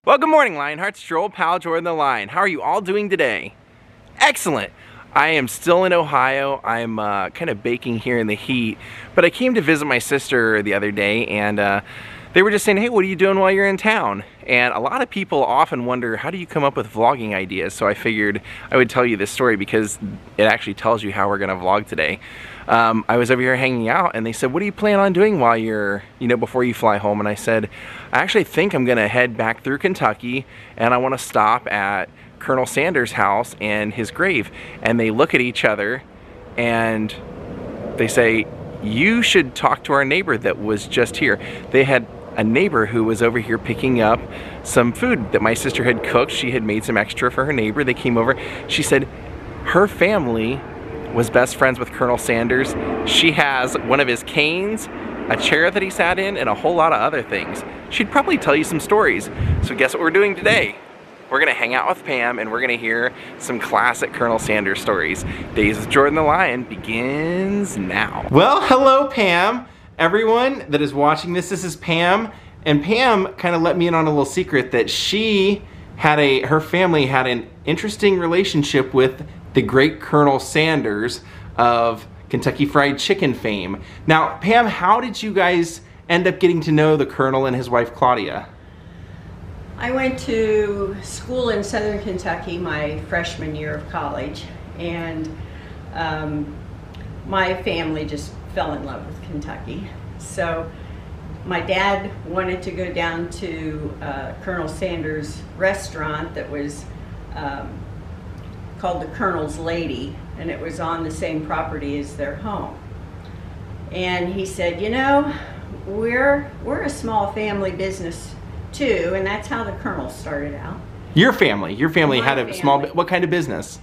Well, good morning, Lionhearts. Joel, pal, Jordan the Lion. How are you all doing today? Excellent. I am still in Ohio. I'm kind of baking here in the heat, but I came to visit my sister the other day, and they were just saying, hey, what are you doing while you're in town? And a lot of people often wonder, how do you come up with vlogging ideas? So I figured I would tell you this story because it actually tells you how we're gonna vlog today. I was over here hanging out and they said, what do you plan on doing while you're, before you fly home? And I said, I actually think I'm gonna head back through Kentucky and I wanna stop at Colonel Sanders' house and his grave. And they look at each other and they say, you should talk to our neighbor that was just here. They had a neighbor who was over here picking up some food that my sister had cooked. She had made some extra for her neighbor. They came over. She said her family was best friends with Colonel Sanders. She has one of his canes, a chair that he sat in, and a whole lot of other things. She'd probably tell you some stories. So guess what we're doing today? We're gonna hang out with Pam and we're gonna hear some classic Colonel Sanders stories. Daze with Jordan the Lion begins now. Well, hello Pam. Everyone that is watching this is Pam. And Pam kind of let me in on a little secret that her family had an interesting relationship with the great Colonel Sanders of Kentucky Fried Chicken fame. Now, Pam, how did you guys end up getting to know the Colonel and his wife Claudia? I went to school in Southern Kentucky my freshman year of college, and my family just fell in love with Kentucky. So my dad wanted to go down to Colonel Sanders' restaurant that was called the Colonel's Lady, and it was on the same property as their home. And he said, we're a small family business too, and that's how the Colonel started out. Your family had a small, what kind of business?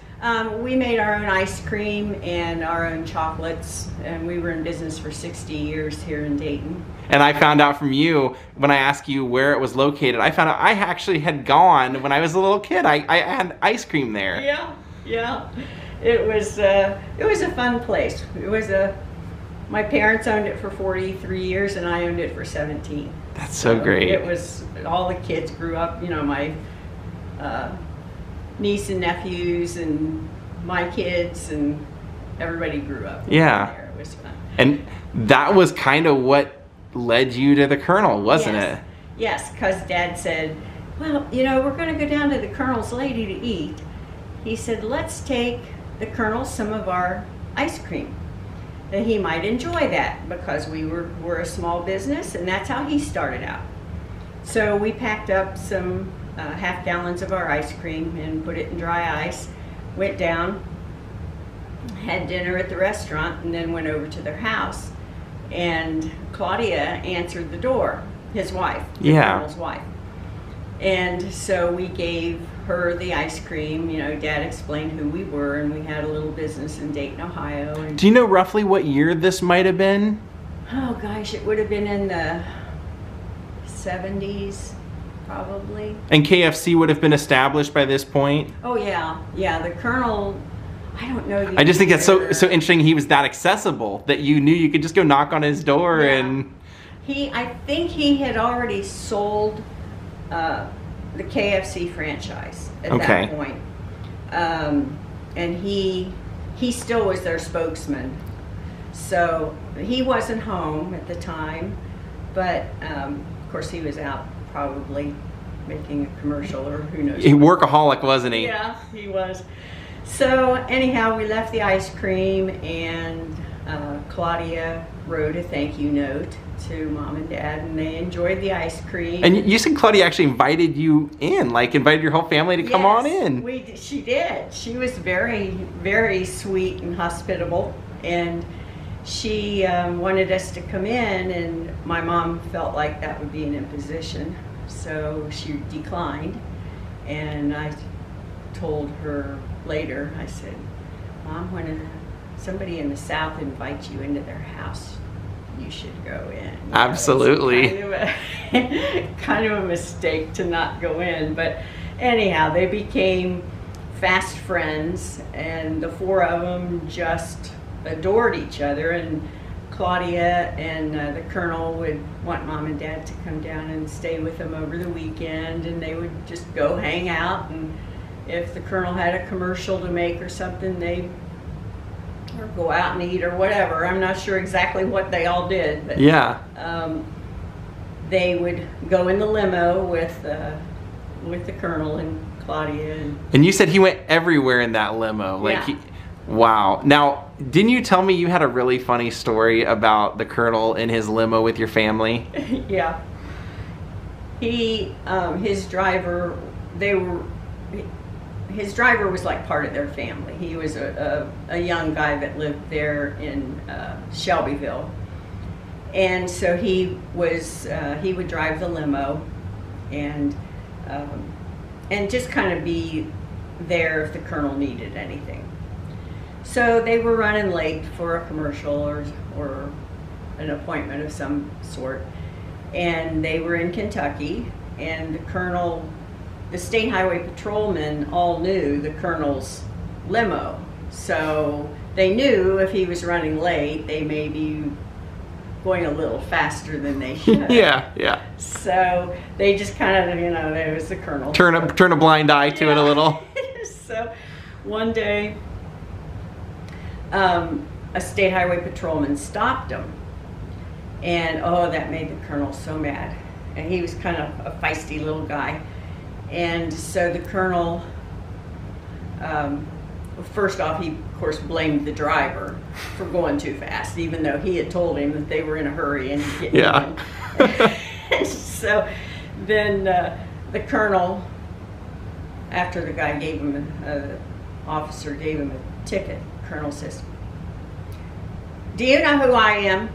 We made our own ice cream and our own chocolates, and we were in business for 60 years here in Dayton. And I found out from you, when I asked you where it was located, I found out I actually had gone when I was a little kid. I had ice cream there. Yeah. It was a fun place. My parents owned it for 43 years and I owned it for 17. That's so great. It was, all the kids grew up, my niece and nephews and my kids, and everybody grew up. Yeah. There. It was fun. And that was kind of what led you to the Colonel, wasn't it? Yes, because Dad said, well, we're going to go down to the Colonel's Lady to eat. He said, let's take the Colonel some of our ice cream. That he might enjoy that, because we're a small business, and that's how he started out. So we packed up some half gallons of our ice cream and put it in dry ice, went down, had dinner at the restaurant, and then went over to their house. And Claudia answered the door, his wife, the Colonel's wife. And so we gave her the ice cream. Dad explained who we were, and we had a little business in Dayton, Ohio. And do you know roughly what year this might have been? Oh gosh, it would have been in the 70s, probably. And KFC would have been established by this point? Oh yeah, the Colonel, I don't know. I just think that's so interesting. He was that accessible that you knew you could just go knock on his door. And I think he had already sold the KFC franchise at that point. And he still was their spokesman. So he wasn't home at the time, but of course he was out probably making a commercial or who knows. Workaholic, wasn't he? Yeah, he was. So anyhow, we left the ice cream, and Claudia wrote a thank you note to Mom and Dad, and they enjoyed the ice cream. And you said Claudia actually invited you in, like invited your whole family to come on in. She did. She was very, very sweet and hospitable, and she wanted us to come in, and my mom felt like that would be an imposition, so she declined. And I told her later, I said, Mom, when somebody in the South invites you into their house, you should go in. Absolutely. Kind of a mistake to not go in, but anyhow, they became fast friends, and the four of them just adored each other. And Claudia and the Colonel would want Mom and Dad to come down and stay with them over the weekend, and they would just go hang out, and if the Colonel had a commercial to make or something, they'd or go out and eat or whatever. I'm not sure exactly what they all did, but yeah. They would go in the limo with the Colonel and Claudia. And you said he went everywhere in that limo. Like, yeah. Wow. Now, didn't you tell me you had a really funny story about the Colonel in his limo with your family? Yeah. His driver was like part of their family. He was a young guy that lived there in Shelbyville. And so he would drive the limo and just kind of be there if the Colonel needed anything. So they were running late for a commercial or an appointment of some sort, and they were in Kentucky, and the Colonel, the state highway patrolmen all knew the Colonel's limo, so they knew if he was running late, they may be going a little faster than they should. Yeah. So they just kind of, it was the Colonel. Turn a blind eye to it a little. So one day, a state highway patrolman stopped him, and that made the Colonel so mad. And he was kind of a feisty little guy, and so the Colonel, first off, he of course blamed the driver for going too fast, even though he had told him that they were in a hurry and he'd get in. So then the Colonel, after the guy gave him, officer gave him a ticket, the Colonel says, "Do you know who I am?"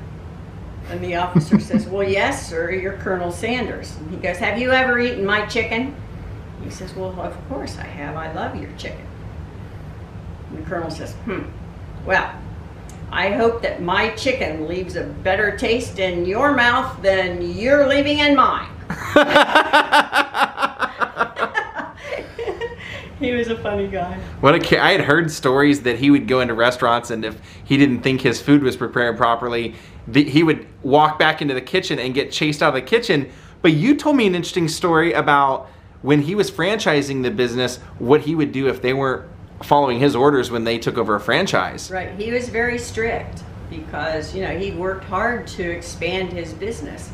And the officer says, "Well, yes, sir, you're Colonel Sanders." And he goes, "Have you ever eaten my chicken?" He says, "Well, of course I have. I love your chicken." And the Colonel says, "Well, I hope that my chicken leaves a better taste in your mouth than you're leaving in mine." He was a funny guy. I had heard stories that he would go into restaurants, and if he didn't think his food was prepared properly, he would walk back into the kitchen and get chased out of the kitchen. But you told me an interesting story about when he was franchising the business, what he would do if they weren't following his orders when they took over a franchise. Right. He was very strict because, he'd worked hard to expand his business.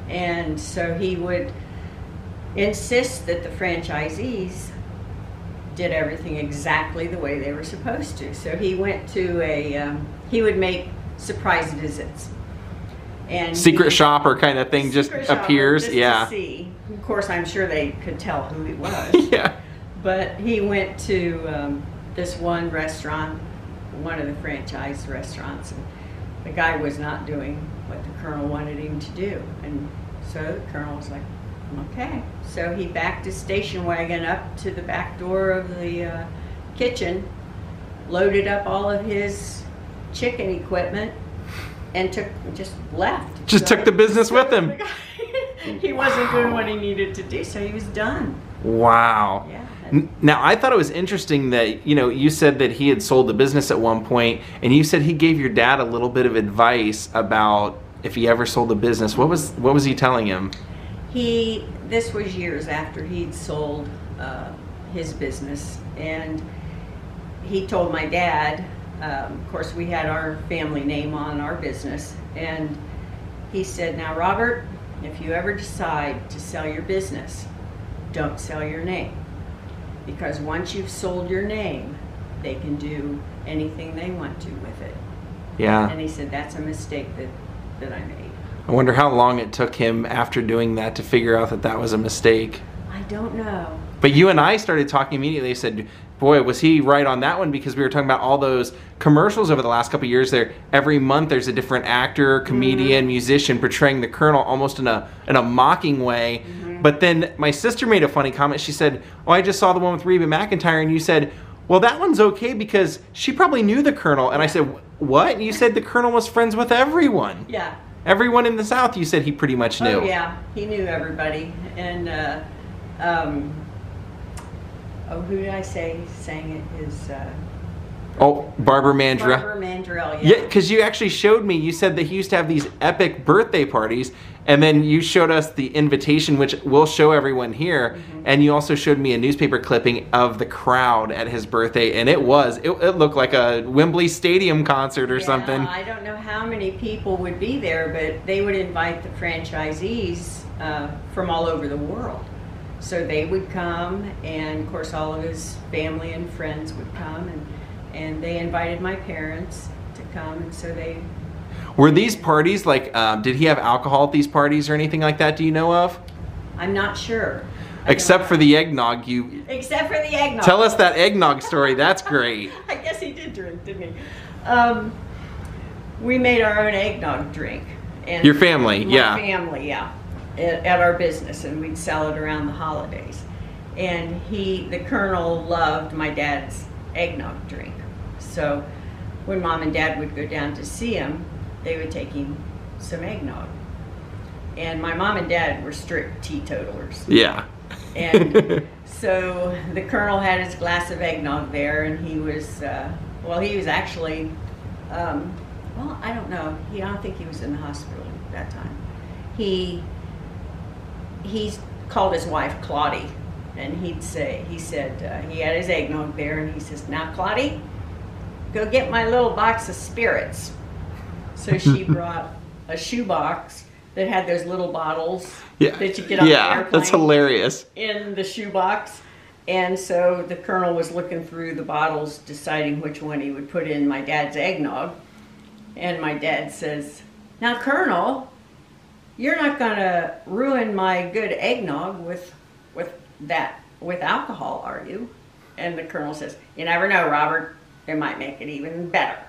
And so he would insist that the franchisees did everything exactly the way they were supposed to. So he went to he would make surprise visits. And secret shopper kind of thing just appears. Just yeah. To see. Of course, I'm sure they could tell who he was. Yeah. But he went to this one restaurant, one of the franchise restaurants, and the guy was not doing what the Colonel wanted him to do. And so the Colonel was like, okay. So he backed his station wagon up to the back door of the kitchen, loaded up all of his chicken equipment, and just left. Just took the business with him. He wasn't doing what he needed to do, so he was done. Wow. Yeah. Now, I thought it was interesting that, you said that he had sold the business at one point, and you said he gave your dad a little bit of advice about if he ever sold the business. What was he telling him? This was years after he'd sold his business, and he told my dad, of course we had our family name on our business, and he said, "Now Robert, if you ever decide to sell your business, don't sell your name, because once you've sold your name, they can do anything they want to with it." Yeah. And he said, "That's a mistake that I made." I wonder how long it took him after doing that to figure out that that was a mistake. I don't know. But you and I started talking immediately. I said, boy, was he right on that one, because we were talking about all those commercials over the last couple of years. Every month there's a different actor, comedian, musician portraying the Colonel almost in a mocking way. But then my sister made a funny comment. She said, "Oh, I just saw the one with Reba McEntire," and you said, "Well, that one's okay because she probably knew the Colonel." And I said, "What?" And you said the Colonel was friends with everyone. Yeah. Everyone in the South, you said he pretty much knew. Oh, yeah. He knew everybody. And, who did I say sang it? Oh, Barbara Mandrell. Barbara Mandrell, Yeah, because you actually showed me, you said that he used to have these epic birthday parties, and then you showed us the invitation, which we'll show everyone here, and you also showed me a newspaper clipping of the crowd at his birthday, and it looked like a Wembley Stadium concert or something. I don't know how many people would be there, but they would invite the franchisees from all over the world. So they would come, and of course all of his family and friends would come, and they invited my parents to come, and so they... Were these parties like, did he have alcohol at these parties or anything like that, do you know of? I'm not sure. Except for the eggnog, Except for the eggnog. Tell us that eggnog story, that's great. I guess he did drink, didn't he? We made our own eggnog drink. And Your family, yeah. My family, yeah. At our business, and we'd sell it around the holidays. And the Colonel loved my dad's eggnog drink. So when Mom and Dad would go down to see him, they would take him some eggnog. And my Mom and Dad were strict teetotalers. Yeah. And so the Colonel had his glass of eggnog there, and he was, he was actually, well, I don't know. I don't think he was in the hospital at that time. He called his wife Claudie, and he said he had his eggnog there, and he says, "Now, Claudie, go get my little box of spirits." So she brought a shoebox that had those little bottles that you get on the airplane. That's hilarious. In the shoebox. And so the Colonel was looking through the bottles, deciding which one he would put in my dad's eggnog. And my dad says, "Now, Colonel, you're not going to ruin my good eggnog with alcohol, are you?" And the Colonel says, "You never know, Robert. It might make it even better."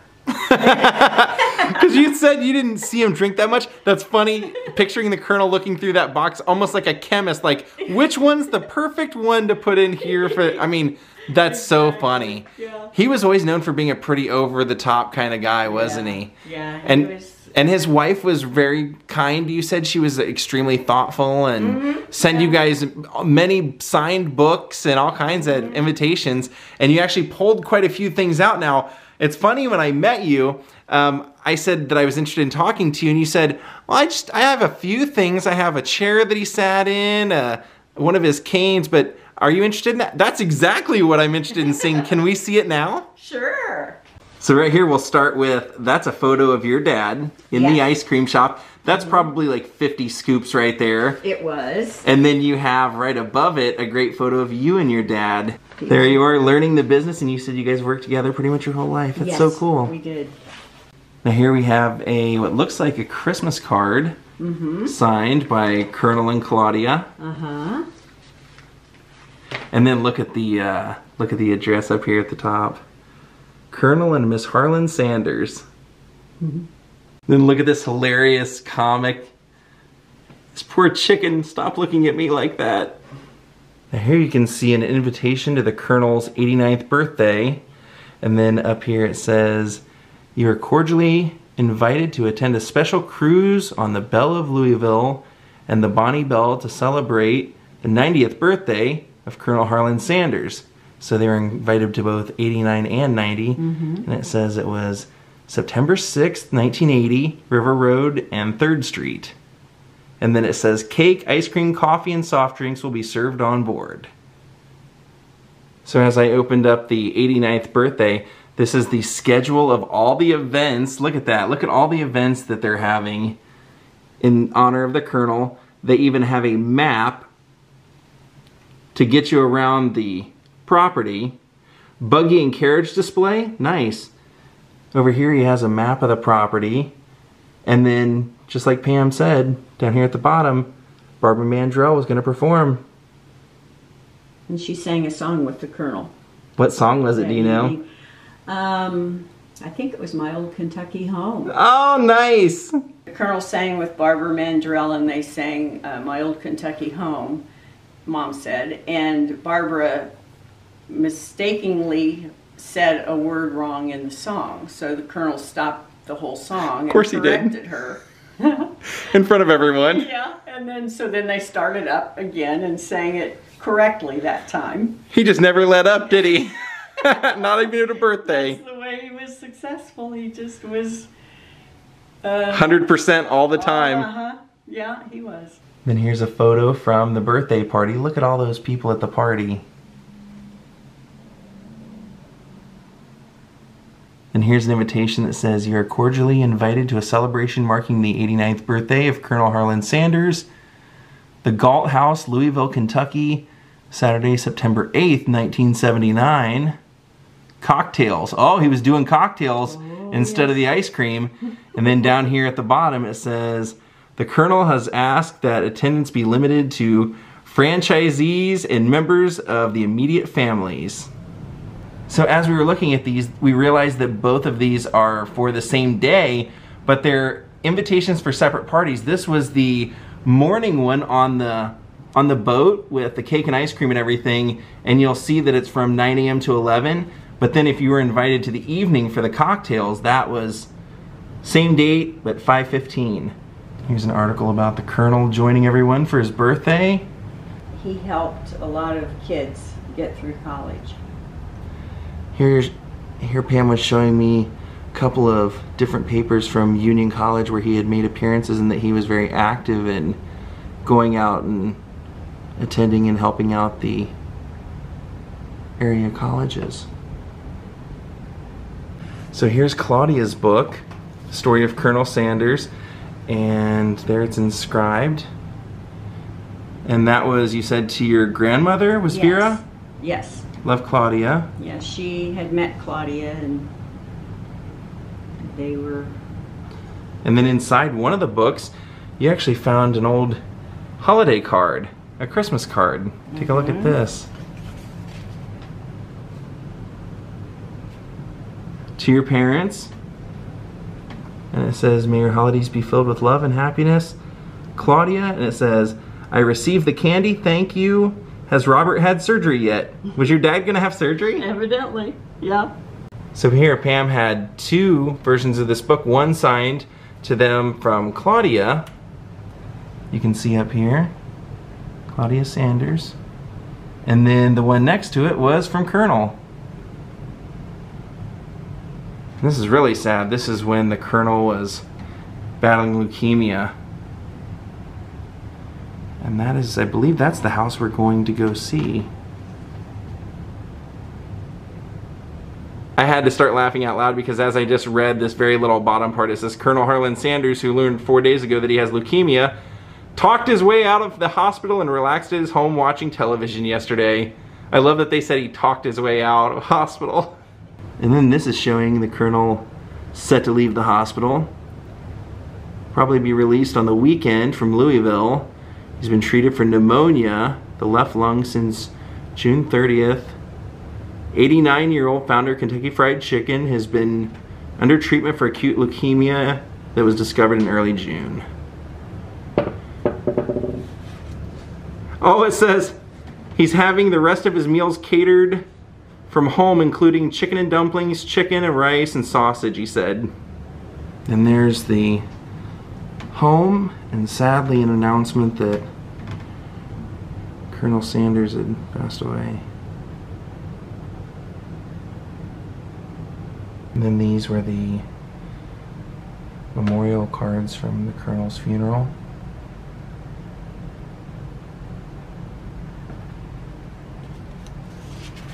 Because you said you didn't see him drink that much. That's funny, picturing the Colonel looking through that box almost like a chemist, like, which one's the perfect one to put in here for, I mean, that's so funny. Yeah. He was always known for being a pretty over-the-top kind of guy, wasn't he? Yeah, And his wife was very kind. You said she was extremely thoughtful and sent you guys many signed books and all kinds of invitations. And you actually pulled quite a few things out. Now, it's funny, when I met you, I said that I was interested in talking to you, and you said, "Well, I have a few things. I have a chair that he sat in, one of his canes, but are you interested in that?" That's exactly what I'm interested in seeing. Can we see it now? Sure. So right here, we'll start with, that's a photo of your dad in the ice cream shop. That's probably like 50 scoops right there. It was. And then you have right above it a great photo of you and your dad. There you are, learning the business, and you said you guys worked together pretty much your whole life. That's so cool. We did. Now here we have what looks like a Christmas card signed by Colonel and Claudia. And then look at the address up here at the top. Colonel and Miss Harlan Sanders. Then look at this hilarious comic. This poor chicken, stop looking at me like that. Now here you can see an invitation to the Colonel's 89th birthday. And then up here it says, "You are cordially invited to attend a special cruise on the Belle of Louisville and the Bonnie Belle to celebrate the 90th birthday of Colonel Harlan Sanders." So they were invited to both 89 and 90. And it says it was September 6th, 1980, River Road and 3rd Street. And then it says cake, ice cream, coffee, and soft drinks will be served on board. So as I opened up the 89th birthday, this is the schedule of all the events. Look at that. Look at all the events that they're having in honor of the Colonel. They even have a map to get you around the property. Buggy and carriage display, nice. Over here he has a map of the property. And then, just like Pam said, down here at the bottom, Barbara Mandrell was going to perform. And she sang a song with the Colonel. What song was it, do you know? I think it was "My Old Kentucky Home." Oh, nice! The Colonel sang with Barbara Mandrell, and they sang "My Old Kentucky Home," Mom said, and Barbara mistakenly said a word wrong in the song, so the Colonel stopped the whole song and corrected her. In front of everyone. Yeah, and then they started up again and sang it correctly that time. He just never let up, did he? Not even at a birthday. That's the way was successful. He just was 100% all the time. Uh-huh. Yeah, he was. Then here's a photo from the birthday party. Look at all those people at the party. And here's an invitation that says, "You are cordially invited to a celebration marking the 89th birthday of Colonel Harlan Sanders. The Galt House, Louisville, Kentucky, Saturday, September 8th, 1979. Cocktails." Oh, he was doing cocktails instead of the ice cream. And then down here at the bottom it says, "The Colonel has asked that attendance be limited to franchisees and members of the immediate families." So as we were looking at these, we realized that both of these are for the same day, but they're invitations for separate parties. This was the morning one on the boat with the cake and ice cream and everything, and you'll see that it's from 9 a.m. to 11. But then if you were invited to the evening for the cocktails, that was same date, but 5:15. Here's an article about the Colonel joining everyone for his birthday. He helped a lot of kids get through college. Here Pam was showing me a couple of different papers from Union College where he had made appearances and that he was very active in going out and attending and helping out the area colleges. So here's Claudia's book, Story of Colonel Sanders, and there it's inscribed. And that was, you said, to your grandmother, was Vera? Yes. Love, Claudia. Yeah, she had met Claudia and they were... And then inside one of the books, you actually found an old holiday card, a Christmas card. Take a look at this. To your parents. And it says, "May your holidays be filled with love and happiness. Claudia," and it says, "I received the candy, thank you. Has Robert had surgery yet?" Was your dad gonna have surgery? Evidently, yeah. So here Pam had two versions of this book, one signed to them from Claudia. You can see up here, Claudia Sanders. And then the one next to it was from Colonel. This is really sad. This is when the Colonel was battling leukemia. And that is, I believe that's the house we're going to go see. I had to start laughing out loud because as I just read this very little bottom part, it says, "Colonel Harlan Sanders, who learned 4 days ago that he has leukemia, talked his way out of the hospital and relaxed at his home watching television yesterday." I love that they said he talked his way out of hospital. And then this is showing the Colonel set to leave the hospital. Probably be released on the weekend from Louisville. He's been treated for pneumonia, the left lung, since June 30th. 89-year-old founder of Kentucky Fried Chicken has been under treatment for acute leukemia that was discovered in early June. Oh, it says he's having the rest of his meals catered from home, including chicken and dumplings, chicken and rice, and sausage, he said. And there's the home, and sadly an announcement that Colonel Sanders had passed away. And then these were the memorial cards from the Colonel's funeral.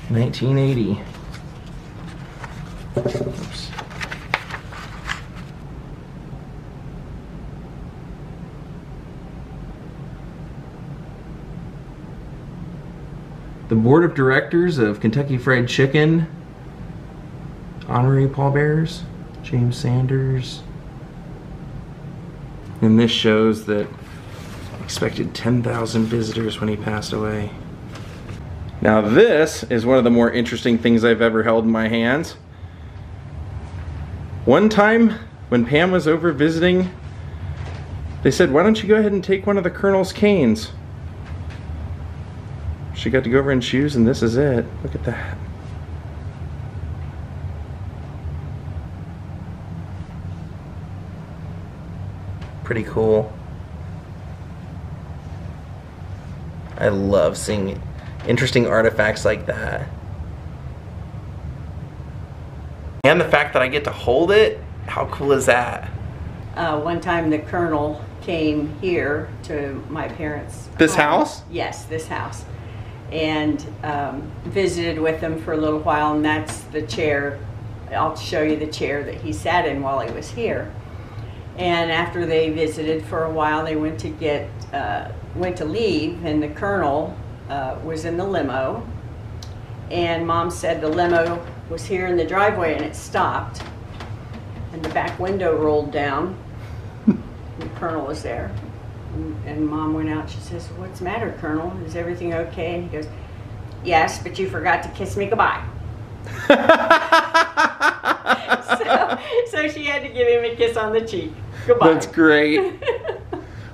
$1980. Oops. The Board of Directors of Kentucky Fried Chicken, honorary pallbearers, James Sanders. And this shows that expected 10,000 visitors when he passed away. Now this is one of the more interesting things I've ever held in my hands. One time when Pam was over visiting, they said, "Why don't you go ahead and take one of the Colonel's canes?" She got to go over and choose, and this is it. Look at that. Pretty cool. I love seeing interesting artifacts like that. And the fact that I get to hold it, how cool is that? One time the Colonel came here to my parents' This home. house? Yes, this house. And visited with them for a little while, and that's the chair. I'll show you the chair that he sat in while he was here. And after they visited for a while, they went to leave, and the Colonel was in the limo. And Mom said the limo was here in the driveway and it stopped. And the back window rolled down. The Colonel was there. And Mom went out. She says, "What's the matter, Colonel? Is everything okay?" And he goes, "Yes, but you forgot to kiss me goodbye." so she had to give him a kiss on the cheek. Goodbye. That's great.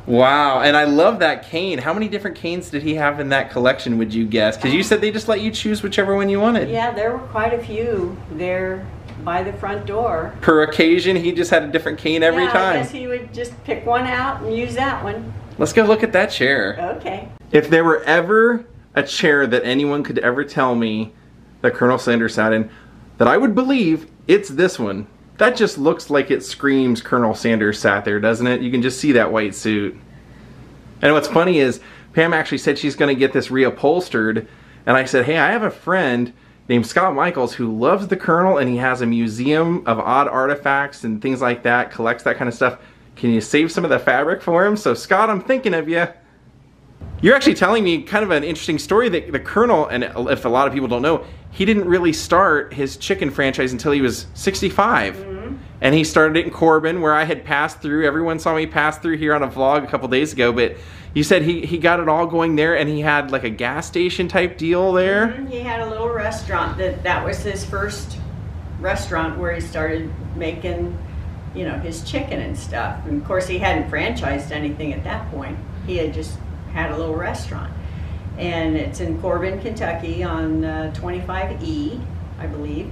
Wow, and I love that cane. How many different canes did he have in that collection, would you guess? Because you said they just let you choose whichever one you wanted. Yeah, there were quite a few there by the front door. Per occasion, he just had a different cane every time. I guess he would just pick one out and use that one. Let's go look at that chair. Okay. If there were ever a chair that anyone could ever tell me that Colonel Sanders sat in, that I would believe, it's this one. That just looks like it screams Colonel Sanders sat there, doesn't it? You can just see that white suit. And what's funny is, Pam actually said she's going to get this reupholstered, and I said, hey, I have a friend named Scott Michaels who loves the Colonel, and he has a museum of odd artifacts and things like that, collects that kind of stuff. Can you save some of the fabric for him? So Scott, I'm thinking of you. You're actually telling me kind of an interesting story that the Colonel, and if a lot of people don't know, he didn't really start his chicken franchise until he was 65. Mm-hmm. And he started it in Corbin, where I had passed through. Everyone saw me pass through here on a vlog a couple days ago, but you said he got it all going there, and he had like a gas station type deal there? Mm-hmm. He had a little restaurant. That was his first restaurant where he started making, you know, his chicken and stuff. And of course, he hadn't franchised anything at that point. He had just had a little restaurant. And it's in Corbin, Kentucky on 25E, I believe.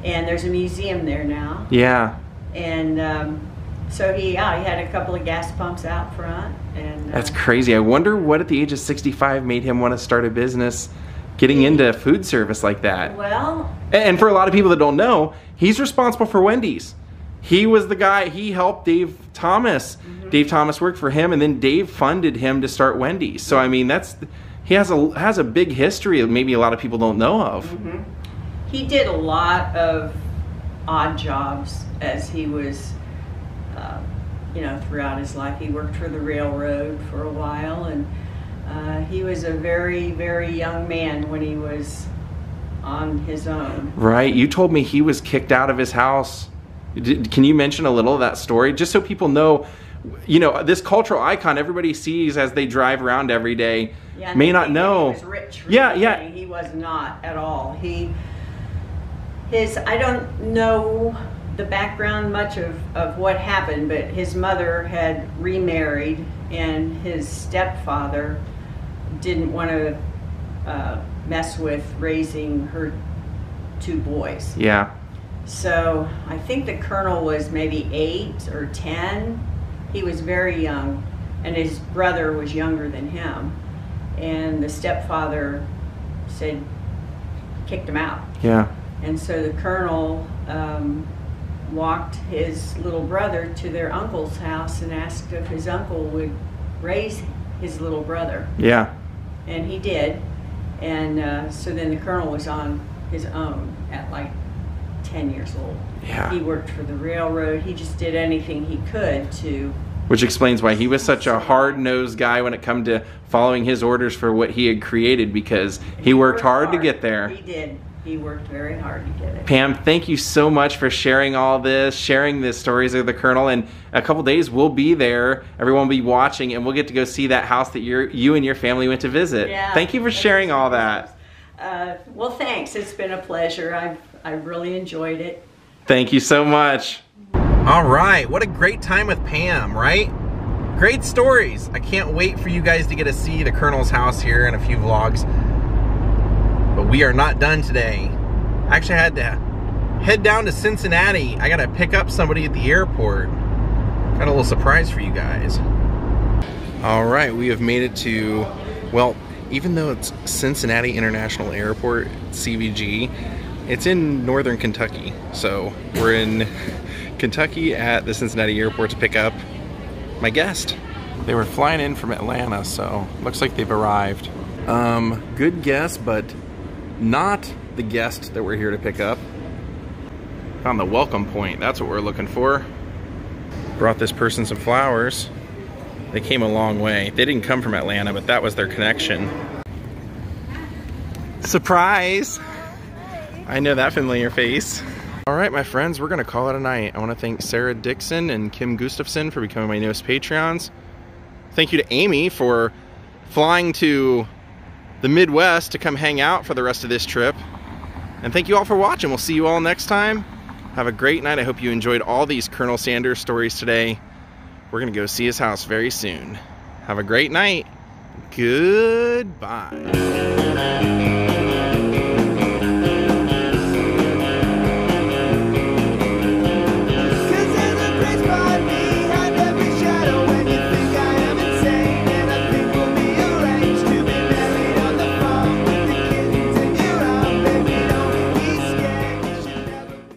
And there's a museum there now. Yeah. And so he had a couple of gas pumps out front. And that's crazy. I wonder what at the age of 65 made him want to start a business getting into food service like that. Well. And for a lot of people that don't know, he's responsible for Wendy's. He was the guy, he helped Dave Thomas. Mm-hmm. Dave Thomas worked for him, and then Dave funded him to start Wendy's. So I mean, he has a big history that maybe a lot of people don't know of. Mm-hmm. He did a lot of odd jobs as he was, you know, throughout his life. He worked for the railroad for a while, and he was a very, very young man when he was on his own. Right. You told me he was kicked out of his house. Can you mention a little of that story, just so people know, you know, this cultural icon everybody sees as they drive around every day, may not know. He was rich. Yeah. He was not at all. I don't know the background much of what happened, but his mother had remarried, and his stepfather didn't want to mess with raising her two boys. Yeah. So I think the Colonel was maybe 8 or 10. He was very young, and his brother was younger than him. And the stepfather kicked him out. Yeah. And so the Colonel walked his little brother to their uncle's house and asked if his uncle would raise his little brother. Yeah. And he did. And so then the Colonel was on his own at like 10 years old. Yeah. He worked for the railroad. He just did anything he could to... Which explains why he was such a hard-nosed guy when it come to following his orders for what he had created, because he worked hard to get there. He did. He worked very hard to get it. Pam, thank you so much for sharing all this, sharing the stories of the Colonel. And a couple days we'll be there. Everyone will be watching, and we'll get to go see that house that you and your family went to visit. Yeah, thank you for sharing all that. Well, thanks. It's been a pleasure. I've really enjoyed it. Thank you so much. All right, what a great time with Pam, right? Great stories. I can't wait for you guys to get to see the Colonel's house here in a few vlogs. But we are not done today. I actually had to head down to Cincinnati. I gotta pick up somebody at the airport. Got a little surprise for you guys. All right, we have made it to, well, even though it's Cincinnati International Airport, CVG, It's in northern Kentucky. So we're in Kentucky at the Cincinnati airport to pick up my guest. They were flying in from Atlanta, so looks like they've arrived. Good guess, but not the guest that we're here to pick up. Found the welcome point, that's what we're looking for. Brought this person some flowers. They came a long way. They didn't come from Atlanta, but that was their connection. Surprise! I know that familiar face. All right, my friends, we're gonna call it a night. I wanna thank Sarah Dixon and Kim Gustafson for becoming my newest Patreons. Thank you to Amy for flying to the Midwest to come hang out for the rest of this trip. And thank you all for watching. We'll see you all next time. Have a great night. I hope you enjoyed all these Colonel Sanders stories today. We're gonna go see his house very soon. Have a great night. Goodbye.